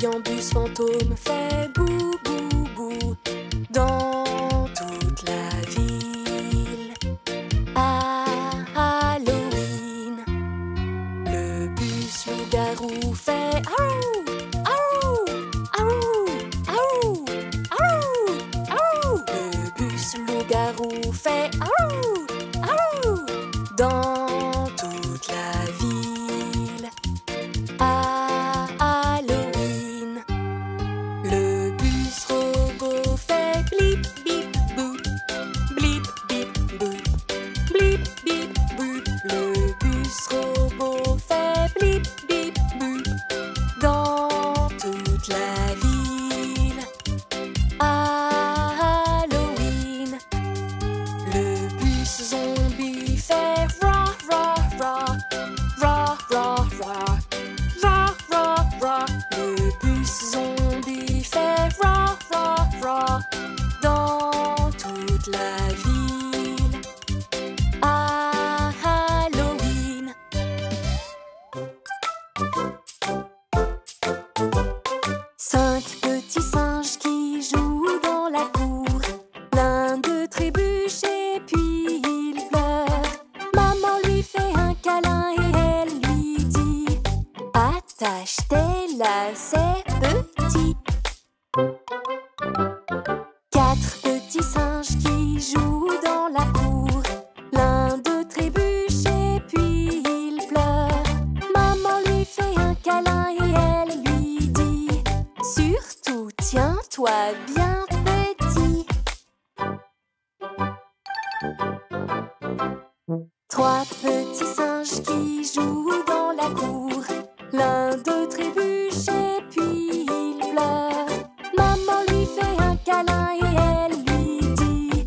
bruyant bus fantôme fait bou bou bou dans toute la ville. À Halloween, le bus loup-garou fait aou, aou, aou, aou, aou, aou. Le bus loup-garou fait aou, aou dans toute la ville. À Halloween, le bus robot fait blip bip boop, blip bip boop, blip bip boop. Le bus robot fait blip bip boop dans toute la ville. À Halloween, le bus zombie fait ra ra ra, ra ra ra, ra ra ra. Le bus zombie fait ra ra ra dans toute la ville. À Halloween. 5 petits singes qui jouent dans la cour. L'un d'eux trébuche et puis il pleure. Maman lui fait un câlin et elle lui dit: attache tes lacets, petit. 4 petits singes qui jouent dans la cour. L'un d'eux trébuche et puis il pleure. Maman lui fait un câlin et elle lui dit: surtout tiens-toi bien, petit. 3 petits singes qui jouent dans la cour. L'un d'eux trébuche et puis il pleure. Maman lui fait un câlin et elle lui dit: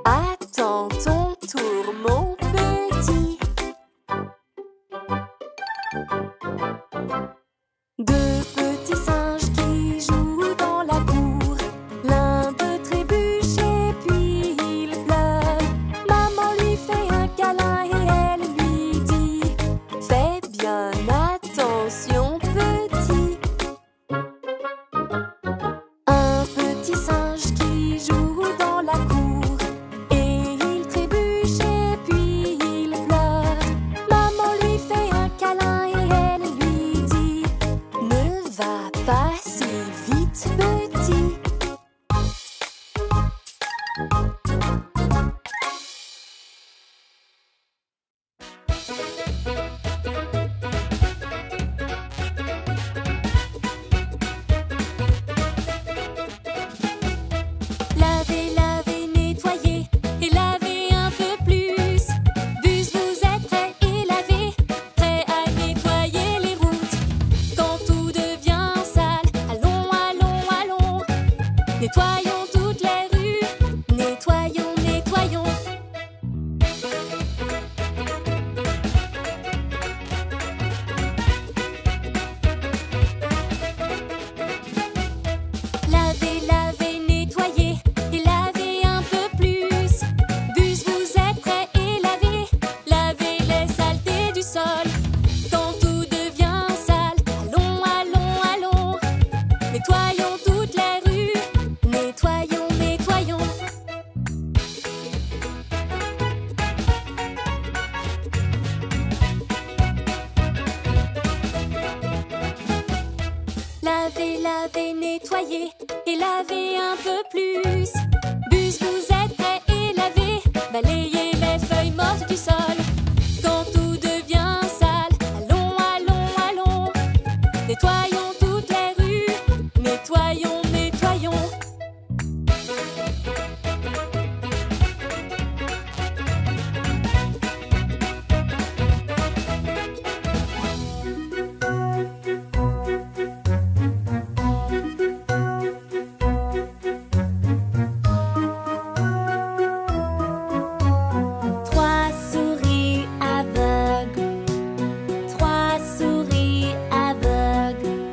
attends ton tour, mon petit. 2 petits singes qui jouent dans la cour. L'un d'eux trébuche et puis il pleure. Maman lui fait un câlin et elle lui dit: fais bien attention, petit. 1 petit singe qui joue dans la cour et il trébuche et puis il pleure. Maman lui fait un câlin et elle lui dit: ne va pas si vite, petit. Lavez, lavez, nettoyez et lavez un peu plus. Bus, vous êtes prêts et lavés, prêts à nettoyer les routes. Quand tout devient sale, allons, allons, allons. Nettoyons toutes les rues, nettoyons, nettoyons. Lavez, lavez, nettoyez et lavez un peu plus. Bus, vous êtes prêts et lavés, lavez les saletés du sol. Quand tout devient sale, allons, allons, allons. Nettoyons toutes les rues, nettoyons, nettoyons. Lavez, lavez, nettoyez et lavez un peu plus. Bus, vous êtes prêts et lavés, balayez les feuilles mortes du sol. Quand tout devient sale, allons, allons, allons. Nettoyons toutes les rues, nettoyons, nettoyons. Trois souris aveugles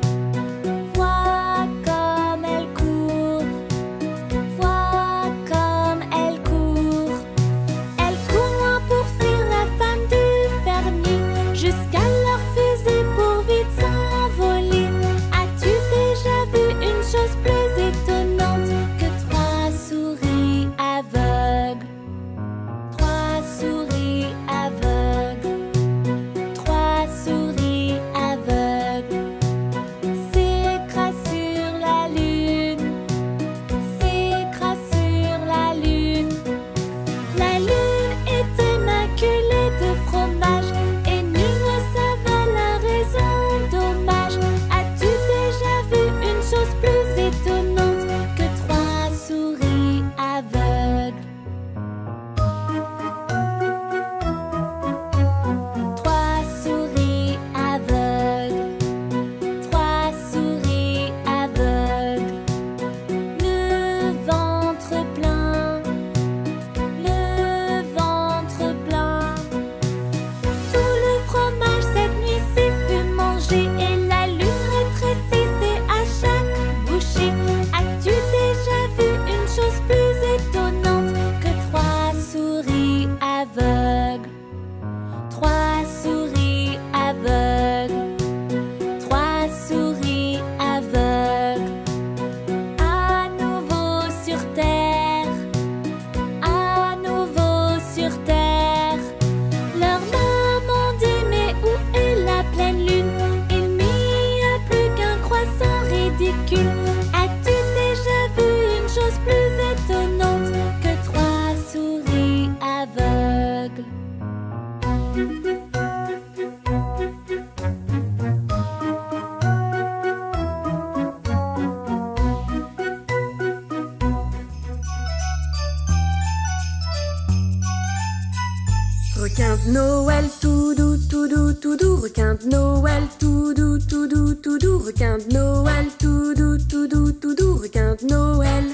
de Noël tout doux, tout doux, tout doux. Requin de Noël tout doux, tout doux, tout doux. Requin de Noël tout doux, tout doux, tout doux. Requin de Noël.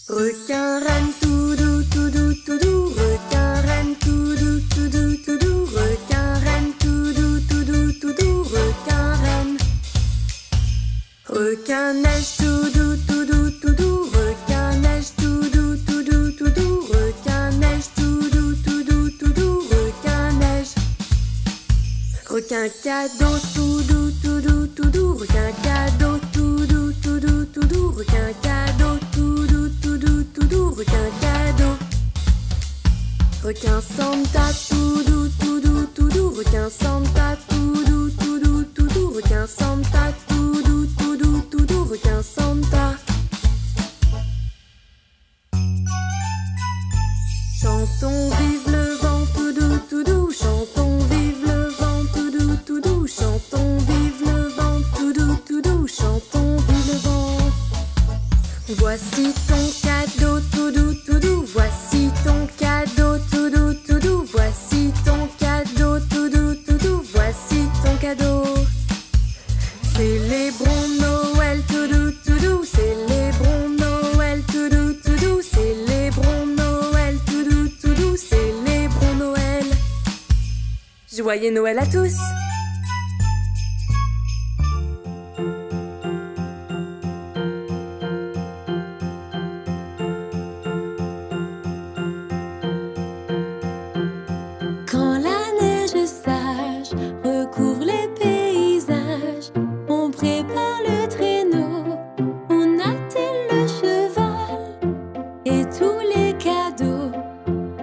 Requin reine tout doux, tout doux, tout doux. Requin reine tout doux, tout doux, tout doux. Requin reine tout doux, tout doux, tout doux. Requin reine. Requin neige tout doux, tout doux, tout doux. Requin neige tout doux, tout doux, tout doux. Requin neige tout doux, tout doux, tout doux. Requin neige. Requin cadeau tout doux, tout doux, tout doux. Requin cadeau tout doux, tout doux, tout doux. Requin cadeau tout doux, tout doux, tout doux. Requin cadeau. Requin Santa tout doux, tout doux, tout doux. Requin Santa tout doux, tout doux, tout doux. Requin Santa tout doux, tout doux, tout doux. Requin Santa. Chantons vive le vent tout doux, tout doux. Chantons vive le vent tout doux, tout doux. Chantons vive le vent tout doux, tout doux. Chantons vive le vent. Voici ton cadeau tout doux, tout doux. Voici ton cadeau tout doux, tout doux. Voici ton cadeau tout doux, tout doux. Voici ton cadeau. Célébrons Noël tout doux, tout doux. Célébrons Noël tout doux, tout doux. Célébrons Noël tout doux, tout doux. Célébrons Noël. Joyeux Noël à tous. Quand la neige sage recouvre les paysages, on prépare le traîneau, on attelle le cheval et tous les cadeaux,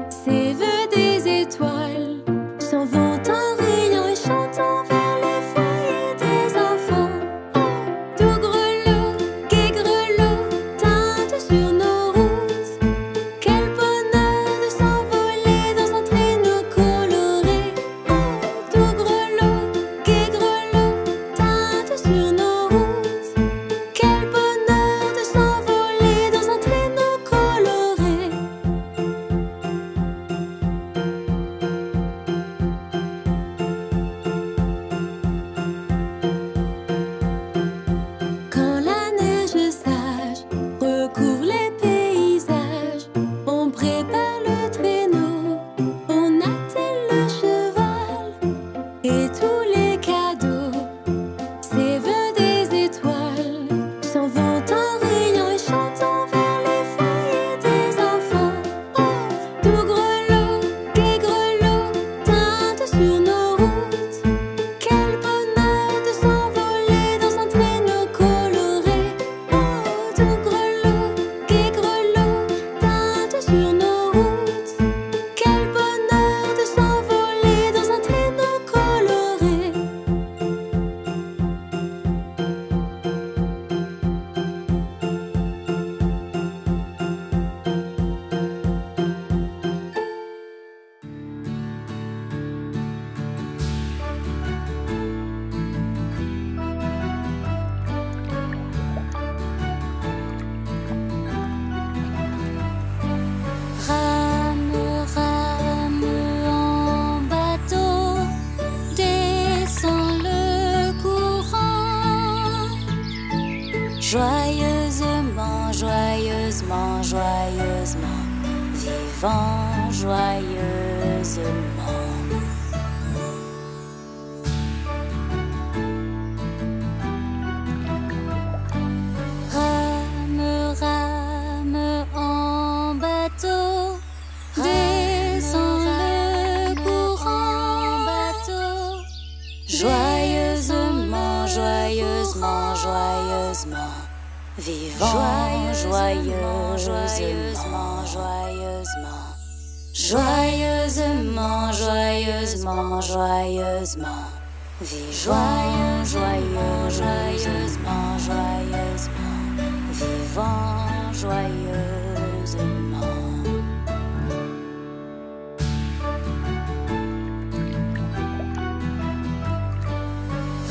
ces vœux des étoiles, s'en vont en riant et chantant vers les foyers des enfants. Oh, tout grelot, gai grelot, teinte sur nos routes. Quel bonheur de s'envoler dans un traîneau coloré. Oh, tout grelot, gai grelot, teinte sur nos routes. Quel bonheur de s'envoler dans un traîneau coloré. Quand la neige sage recouvre les paysages, on prépare le traîneau, on attelle le cheval et tous les cadeaux, ces vœux des étoiles, s'en vont en riant et chantant vers les foyers des enfants. Oh, tout grelot, gai grelot, teinte sur nos routes. Quel bonheur de s'envoler dans un traîneau coloré. Oh, tout grelot, gai grelot, teinte sur nos routes. Quel bonheur de s'envoler dans un traîneau coloré. Rame, rame en bateau, descends le courant. Joyeusement, joyeusement, joyeusement, vivant joyeusement. Rame, rame en bateau, descends le courant. Bateau, joyeusement, joyeusement, joyeusement, vivant joyeusement, joyeusement, joyeusement, joyeusement, joyeusement, vivant joyeusement, joyeusement, vivant joyeusement.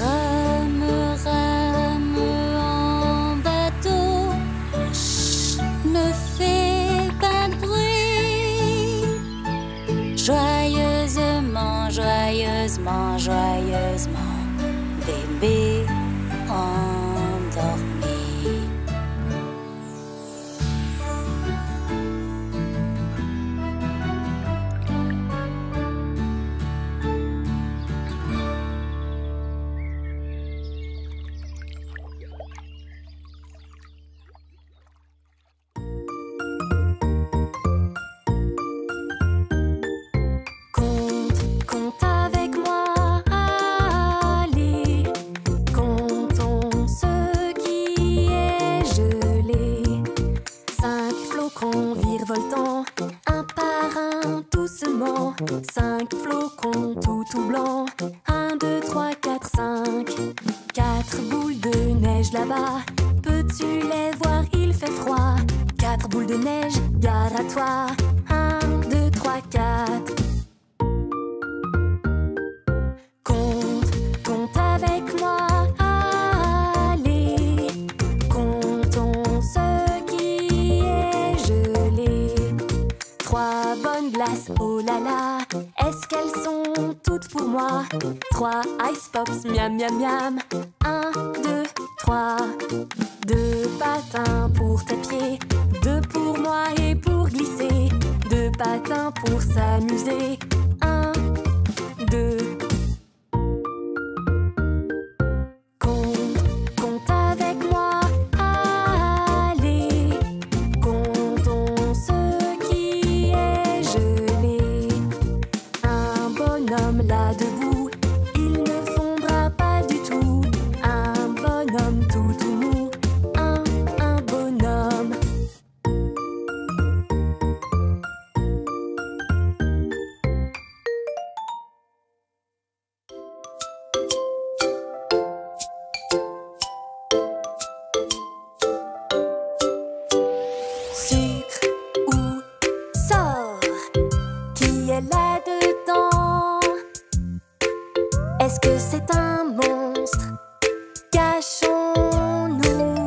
Rame, rame en bateau, ne fais pas de bruit. Joyeux bébé endormi. Compte avec moi, allez, comptons ce qui est gelé. 5 flocons virevoltants, un par un doucement. 5 flocons tout blancs, 1, 2, 3, 4, 5. 4 boules de neige là-bas, peux-tu les voir, il fait froid. 4 boules de neige, gare à toi. 1, 2, 3, 4. Compte avec moi, allez, comptons ce qui est gelé. 3 bonnes glaces, oh là là, est-ce qu'elles sont toutes pour moi? 3 ice pops, miam miam miam. 1, 2, 3. 2 patins pour tes pieds, 2 pour moi et pour glisser. 2 patins pour s'amuser. 1, 2. Compte avec moi, allez, comptons ce qui est gelé. Un bonhomme là debout, il ne fondra pas du tout. Un bonhomme tout mou, un bonhomme. Sucre ou sort, qui est là-dedans? Est-ce que c'est un monstre? Cachons-nous.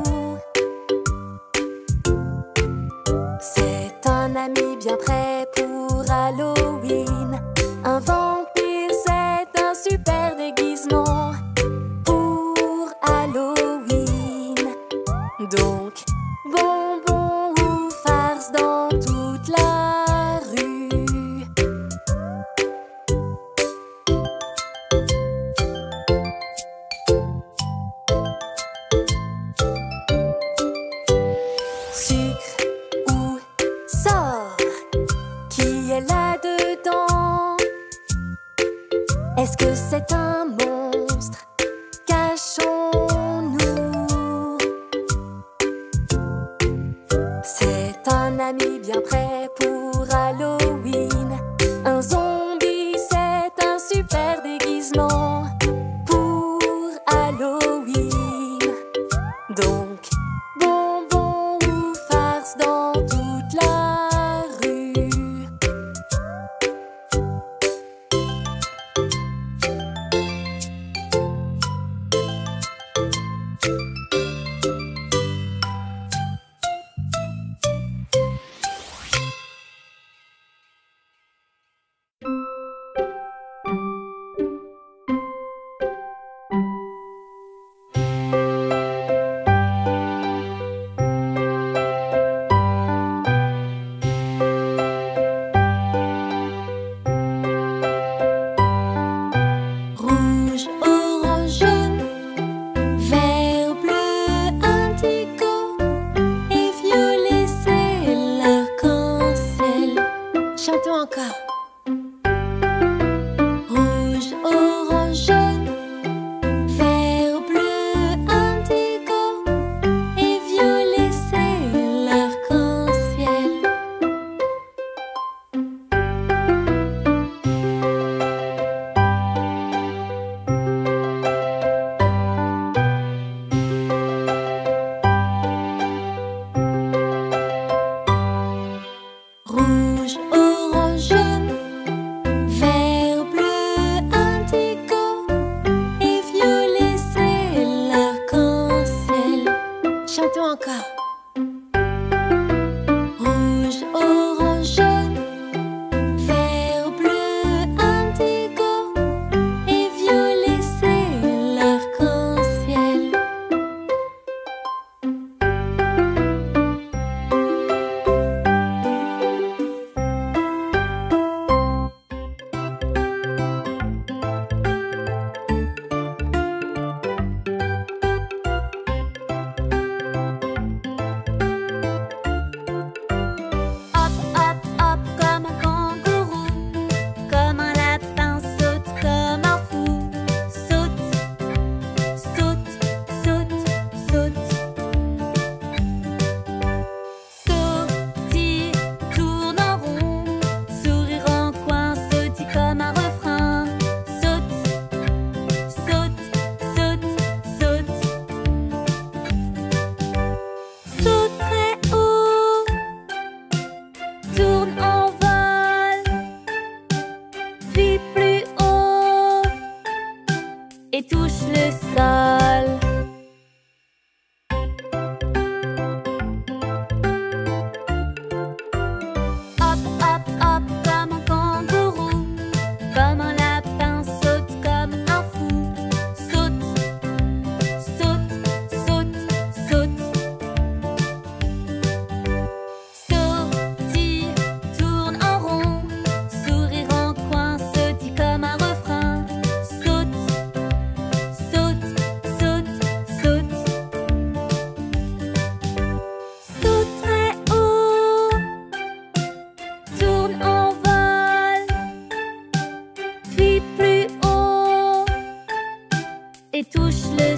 C'est un ami bien prêt pour Halloween. Un vampire, c'est un super déguisement pour Halloween. Donc, bonbons ou farce dans toute la rue. Sucre ou sort, qui est là-dedans? Est-ce que c'est un monstre? Cachons-nous. C'est un ami bien prêt pour Halloween. Un zombie, c'est un super déguisement pour Halloween. Donc, bonbons ou farce dans toute la rue. Rouge, orange, jaune, vert, bleu, indigo et violet, c'est l'arc-en-ciel. Chantons encore. Rouge, orange, jaune, vert, bleu, indigo et violet, c'est l'arc-en-ciel. Rouge, orange, jaune, vert, bleu, indigo et violet, c'est l'arc-en-ciel. Chantons encore. Rouge, orange, jaune, vert, bleu, indigo et violet, c'est l'arc-en-ciel. le sol. Hop, hop, hop, comme un kangourou, comme un lapin, saute comme un fou. Saute, saute, saute, saute. Sautille, tourne en rond, sourire en coin, se dit comme un refrain. Saute, saute, saute, saute. Saute très haut, tourne en vol, puis plus haut, et touche le